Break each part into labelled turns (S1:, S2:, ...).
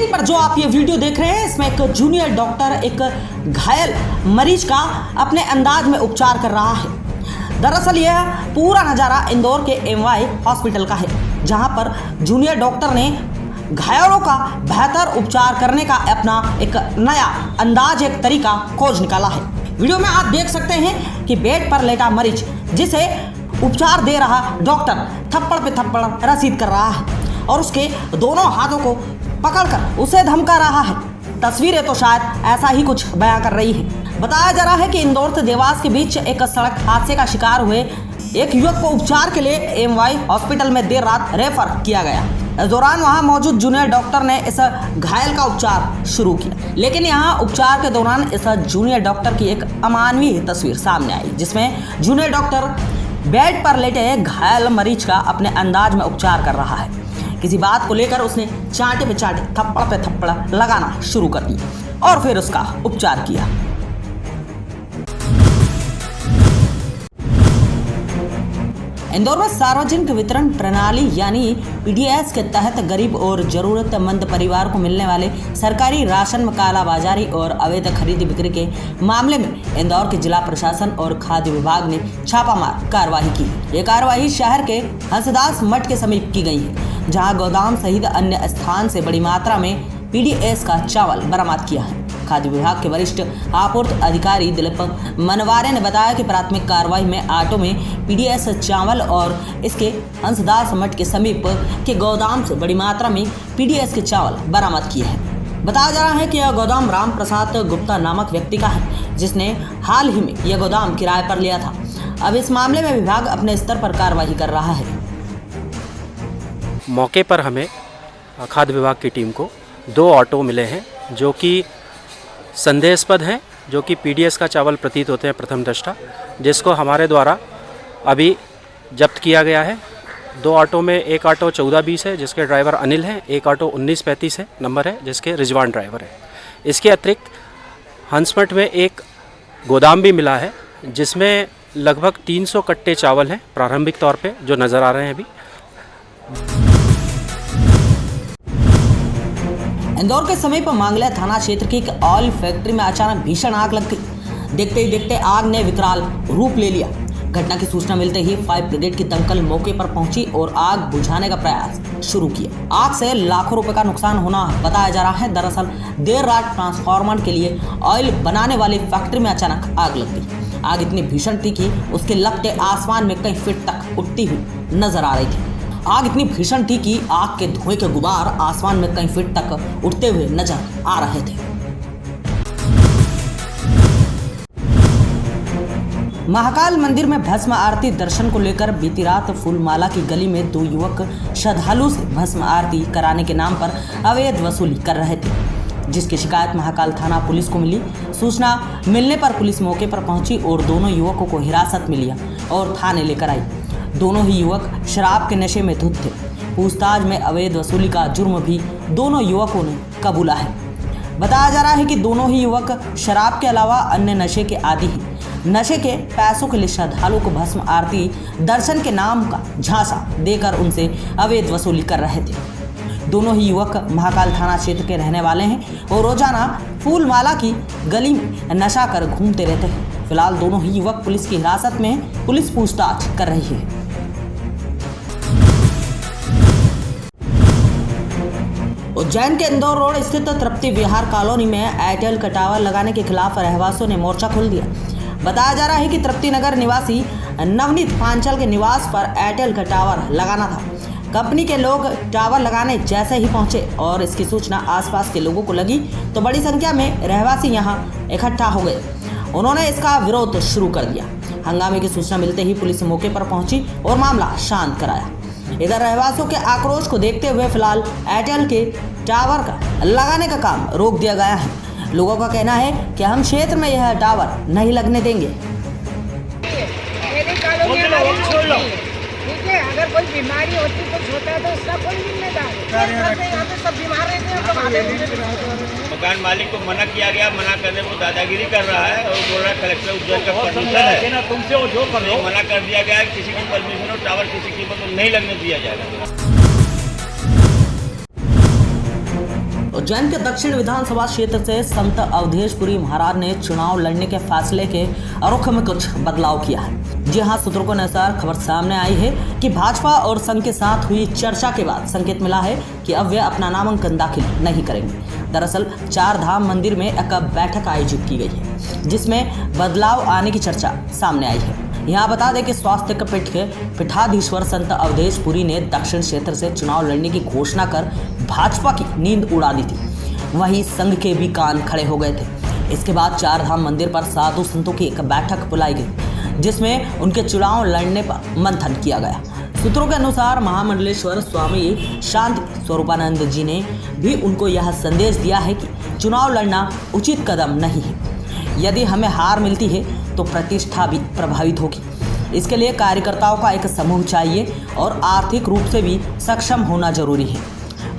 S1: Screen पर जो आप ये वीडियो देख रहे हैं, इसमें एक जूनियर डॉक्टर एक घायल मरीज का अपने अंदाज में उपचार कर रहा है। दरअसल यह पूरा नज़ारा इंदौर के एमवाई हॉस्पिटल का है, जहां पर जूनियर डॉक्टर ने घायलों का बेहतर उपचार करने का अपना एक नया अंदाज, एक तरीका खोज निकाला है। वीडियो में आप देख सकते हैं कि बेड पर लेटा मरीज जिसे उपचार दे रहा डॉक्टर थप्पड़ पे थप्पड़ रसीद कर रहा है और उसके दोनों हाथों को पकड़कर उसे धमका रहा है। तस्वीरें तो शायद ऐसा ही कुछ बयां कर रही है। बताया जा रहा है कि इंदौर से देवास के बीच एक सड़क हादसे का शिकार हुए एक युवक को उपचार के लिए एमवाई हॉस्पिटल में देर रात रेफर किया गया। इस दौरान वहां मौजूद जूनियर डॉक्टर ने इस घायल का उपचार शुरू किया, लेकिन यहां उपचार के दौरान इस जूनियर डॉक्टर की एक अमानवीय तस्वीर सामने आई, जिसमें जूनियर डॉक्टर बेड पर लेटे घायल मरीज का अपने अंदाज में उपचार कर रहा है। किसी बात को लेकर उसने चांटे पे चांटे, थप्पड़ पे थप्पड़ लगाना शुरू कर दी और फिर उसका उपचार किया। इंदौर में सार्वजनिक वितरण प्रणाली यानी पीडीएस के तहत गरीब और जरूरतमंद परिवार को मिलने वाले सरकारी राशन में कालाबाजारी और अवैध खरीदी बिक्री के मामले में इंदौर के जिला प्रशासन और खाद्य विभाग ने छापामार कार्रवाई की। ये कार्रवाई शहर के हंसदास मठ के समीप की गई है, जहां गोदाम सहित अन्य स्थान से बड़ी मात्रा में पीडीएस का चावल बरामद किया है। खाद्य विभाग के वरिष्ठ आपूर्ति अधिकारी दिलीप मनवारे ने बताया कि प्राथमिक कार्रवाई में आटो में पीडीएस चावल और इसके हंसदास मठ के समीप के गोदाम से बड़ी मात्रा में पीडीएस के चावल बरामद किए हैं। बताया जा रहा है कि यह गोदाम राम प्रसाद गुप्ता नामक व्यक्ति का है, जिसने हाल ही में यह गोदाम किराए पर लिया था। अब इस मामले में विभाग अपने स्तर पर कार्रवाई कर रहा है।
S2: मौके पर हमें खाद्य विभाग की टीम को 2 ऑटो मिले हैं जो कि संदेहास्पद हैं, जो कि पीडीएस का चावल प्रतीत होते हैं प्रथम दृष्टा, जिसको हमारे द्वारा अभी जब्त किया गया है। 2 ऑटो में एक ऑटो 1420 है जिसके ड्राइवर अनिल हैं, एक ऑटो 1935 है नंबर है जिसके रिजवान ड्राइवर है। इसके अतिरिक्त हंसमठ में एक गोदाम भी मिला है जिसमें लगभग 300 कट्टे चावल हैं प्रारंभिक तौर पे जो नज़र आ रहे हैं अभी।
S1: इंदौर के समीप मांगलिया थाना क्षेत्र की एक ऑयल फैक्ट्री में अचानक भीषण आग लग गई। देखते ही देखते आग ने विकराल रूप ले लिया। घटना की सूचना मिलते ही फायर ब्रिगेड की दमकल मौके पर पहुंची और आग बुझाने का प्रयास शुरू किया। आग से लाखों रुपए का नुकसान होना बताया जा रहा है। दरअसल देर रात ट्रांसफार्मर के लिए ऑयल बनाने वाली फैक्ट्री में अचानक आग लग गई। आग इतनी भीषण थी कि उसके लपटें आसमान में कई फीट तक उठती हुई नजर आ रही थी। आग इतनी भीषण थी कि आग के धुएं के गुबार आसमान में कई फीट तक उड़ते हुए नजर आ रहे थे। महाकाल मंदिर में भस्म आरती दर्शन को लेकर बीती रात फूलमाला की गली में 2 युवक श्रद्धालु से भस्म आरती कराने के नाम पर अवैध वसूली कर रहे थे, जिसकी शिकायत महाकाल थाना पुलिस को मिली। सूचना मिलने पर पुलिस मौके पर पहुंची और दोनों युवकों को हिरासत में लिया और थाने लेकर आई। दोनों ही युवक शराब के नशे में धुत थे। पूछताछ में अवैध वसूली का जुर्म भी दोनों युवकों ने कबूला है। बताया जा रहा है कि दोनों ही युवक शराब के अलावा अन्य नशे के आदी हैं। नशे के पैसों के लिए श्रद्धालुओं को भस्म आरती दर्शन के नाम का झांसा देकर उनसे अवैध वसूली कर रहे थे। दोनों ही युवक महाकाल थाना क्षेत्र के रहने वाले हैं और रोजाना फूलमाला की गली में नशा कर घूमते रहते हैं। फिलहाल दोनों ही युवक पुलिस की हिरासत में, पुलिस पूछताछ कर रही है। उज्जैन के इंदौर रोड स्थित तृप्ति विहार कॉलोनी में एयरटेल का टावर लगाने के खिलाफ रहवासियों ने मोर्चा खोल दिया। बताया जा रहा है कि तृप्ति नगर निवासी नवनीत पांचल के निवास पर एयरटेल का टावर लगाना था। कंपनी के लोग टावर लगाने जैसे ही पहुंचे और इसकी सूचना आसपास के लोगों को लगी तो बड़ी संख्या में रहवासी यहां इकट्ठा हो गए। उन्होंने इसका विरोध शुरू कर दिया। हंगामे की सूचना मिलते ही पुलिस मौके पर पहुंची और मामला शांत कराया। इधर रहवासियों के आक्रोश को देखते हुए फिलहाल एयरटेल के टावर का लगाने का काम रोक दिया गया है। लोगों का कहना है कि हम क्षेत्र में यह टावर नहीं लगने देंगे।
S3: ठीक है, अगर कोई बीमारी होती कुछ होता है तो उसका कोई जिम्मेदार यहाँ पे सब बीमार रहते हैं।
S4: मकान मालिक को मना किया गया, मना करने को दादागिरी कर रहा है और बोल रहा है कलेक्टर उज्जैन का परमिशन है। तुमसे वो जो कर लो मना कर दिया गया है, किसी की परमिशन और टावर किसी कीमत को नहीं लगने दिया जाएगा।
S1: उज्जैन के दक्षिण विधानसभा क्षेत्र से संत अवधेश पुरी महाराज ने चुनाव लड़ने के फैसले के रुख में कुछ बदलाव किया है। जी हां, सूत्रों के अनुसार खबर सामने आई है कि भाजपा और संघ के साथ हुई चर्चा के बाद संकेत मिला है कि अब वे अपना नामांकन दाखिल नहीं करेंगे। दरअसल 4 धाम मंदिर में एक बैठक आयोजित की गई है जिसमें बदलाव आने की चर्चा सामने आई है। यहाँ बता दें कि स्वास्थ्य पीठ के पीठाधीश्वर संत अवधेश पुरी ने दक्षिण क्षेत्र से चुनाव लड़ने की घोषणा कर भाजपा की नींद उड़ा दी थी। वहीं संघ के भी कान खड़े हो गए थे। इसके बाद 4 धाम मंदिर पर साधु संतों की एक बैठक बुलाई गई जिसमें उनके चुनाव लड़ने पर मंथन किया गया। सूत्रों के अनुसार महामंडलेश्वर स्वामी शांति स्वरूपानंद जी ने भी उनको यह संदेश दिया है कि चुनाव लड़ना उचित कदम नहीं है। यदि हमें हार मिलती है तो प्रतिष्ठा भी प्रभावित होगी। इसके लिए कार्यकर्ताओं का एक समूह चाहिए और आर्थिक रूप से भी सक्षम होना जरूरी है।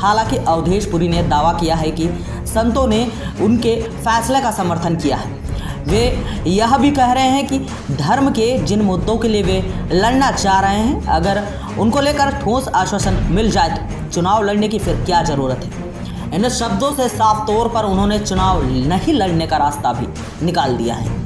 S1: हालांकि अवधेश पुरी ने दावा किया है कि संतों ने उनके फैसले का समर्थन किया है। वे यह भी कह रहे हैं कि धर्म के जिन मुद्दों के लिए वे लड़ना चाह रहे हैं, अगर उनको लेकर ठोस आश्वासन मिल जाए तो चुनाव लड़ने की फिर क्या ज़रूरत है। इन शब्दों से साफ तौर पर उन्होंने चुनाव नहीं लड़ने का रास्ता भी निकाल दिया है।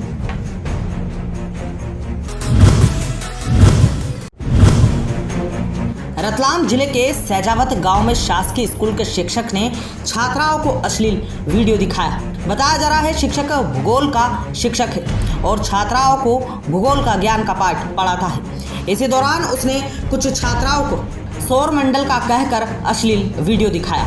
S1: रतलाम जिले के सैजावत गांव में शासकीय स्कूल के शिक्षक ने छात्राओं को अश्लील वीडियो दिखाया। बताया जा रहा है शिक्षक भूगोल का शिक्षक है और छात्राओं को भूगोल का ज्ञान का पाठ पढ़ाता है। इसी दौरान उसने कुछ छात्राओं को सौर मंडल का कहकर अश्लील वीडियो दिखाया।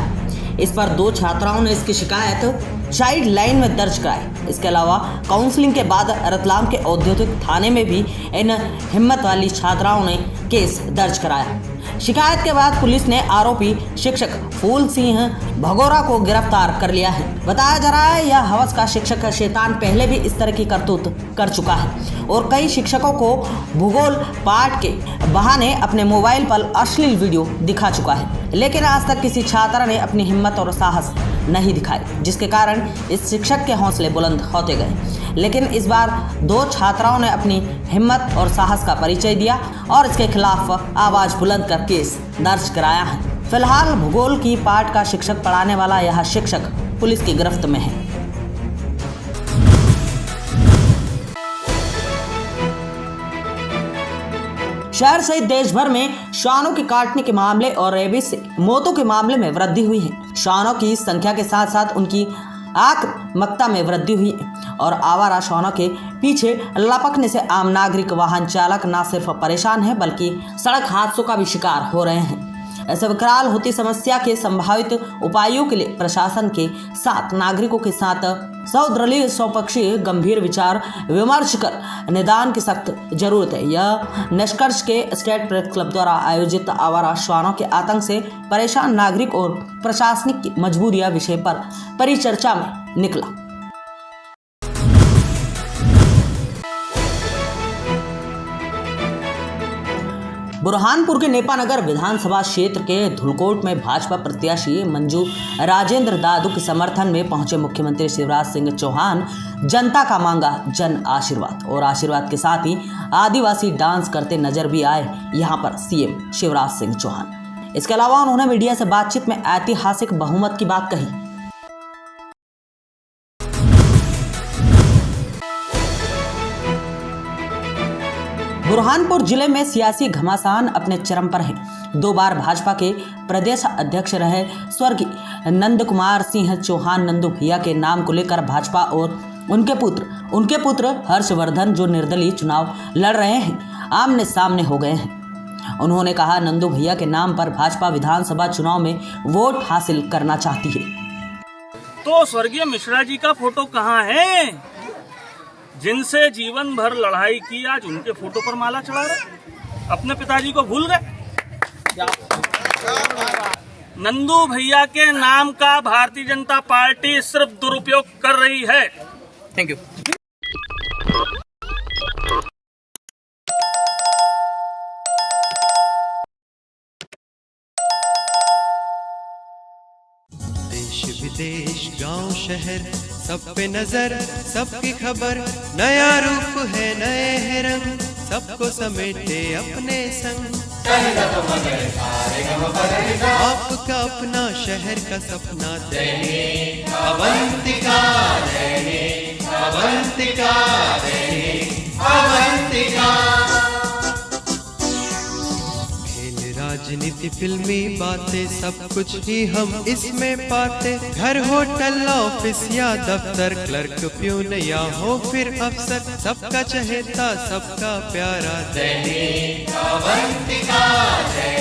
S1: इस पर 2 छात्राओं ने इसकी शिकायत चाइल्ड लाइन में दर्ज कराई। इसके अलावा काउंसलिंग के बाद रतलाम के औद्योगिक थाने में भी इन हिम्मत वाली छात्राओं ने केस दर्ज कराया। शिकायत के बाद पुलिस ने आरोपी शिक्षक फूल सिंह भगोरा को गिरफ्तार कर लिया है। बताया जा रहा है यह हवस का शिक्षक शैतान पहले भी इस तरह की करतूत कर चुका है और कई शिक्षकों को भूगोल पाठ के बहाने अपने मोबाइल पर अश्लील वीडियो दिखा चुका है, लेकिन आज तक किसी छात्र ने अपनी हिम्मत और साहस नहीं दिखाए, जिसके कारण इस शिक्षक के हौसले बुलंद होते गए। लेकिन इस बार 2 छात्राओं ने अपनी हिम्मत और साहस का परिचय दिया और इसके खिलाफ आवाज बुलंद कर केस दर्ज कराया है। फिलहाल भूगोल की पाठ का शिक्षक पढ़ाने वाला यह शिक्षक पुलिस की गिरफ्त में है। शहर सहित देश भर में श्वानों के काटने के मामले और रेबीज से मौतों के मामले में वृद्धि हुई है। श्वानों की संख्या के साथ साथ उनकी आक्रामकता में वृद्धि हुई है और आवारा श्वानों के पीछे लपकने से आम नागरिक वाहन चालक न सिर्फ परेशान है बल्कि सड़क हादसों का भी शिकार हो रहे हैं। ऐसे विकराल होती समस्या के संभावित उपायों के लिए प्रशासन के साथ नागरिकों के साथ सौदृढ़ स्वपक्षीय गंभीर विचार विमर्श कर निदान की सख्त जरूरत है। यह निष्कर्ष के स्टेट प्रेस क्लब द्वारा आयोजित आवारा श्वानों के आतंक से परेशान नागरिक और प्रशासनिक की मजबूरियां विषय पर परिचर्चा में निकला। बुरहानपुर के नेपानगर विधानसभा क्षेत्र के धुलकोट में भाजपा प्रत्याशी मंजू राजेंद्र दादू के समर्थन में पहुंचे मुख्यमंत्री शिवराज सिंह चौहान जनता का मांगा जन आशीर्वाद और आशीर्वाद के साथ ही आदिवासी डांस करते नजर भी आए यहां पर सीएम शिवराज सिंह चौहान। इसके अलावा उन्होंने मीडिया से बातचीत में ऐतिहासिक बहुमत की बात कही। बुरहानपुर जिले में सियासी घमासान अपने चरम पर है। 2 बार भाजपा के प्रदेश अध्यक्ष रहे स्वर्गीय नंद कुमार सिंह चौहान नंदू भैया के नाम को लेकर भाजपा और उनके पुत्र हर्षवर्धन जो निर्दलीय चुनाव लड़ रहे हैं आमने सामने हो गए हैं। उन्होंने कहा नंदू भैया के नाम पर भाजपा विधानसभा चुनाव में वोट हासिल करना चाहती है।
S5: तो स्वर्गीय मिश्रा जी का फोटो कहाँ है? जिनसे जीवन भर लड़ाई की आज उनके फोटो पर माला चढ़ा रहे, अपने पिताजी को भूल गए। नंदू भैया के नाम का भारतीय जनता पार्टी सिर्फ दुरुपयोग कर रही है। Thank you.
S6: देश विदेश गांव शहर सब पे नजर, सबकी खबर, नया रूप है नए है रंग, सबको समेटे अपने संग। आपका अपना शहर का सपना दैनिक अवंतिका, दैनिक अवंतिका, दैनिक अवंतिका। खेल, राजनीति, फिल्मी बातें, सब कुछ ही हम इसमें पाते। घर, होटल, ऑफिस या दफ्तर, क्लर्क, प्यून या हो फिर अफसर, सबका चहेता, सबका प्यारा दैनिक अवंतिका, दैनिक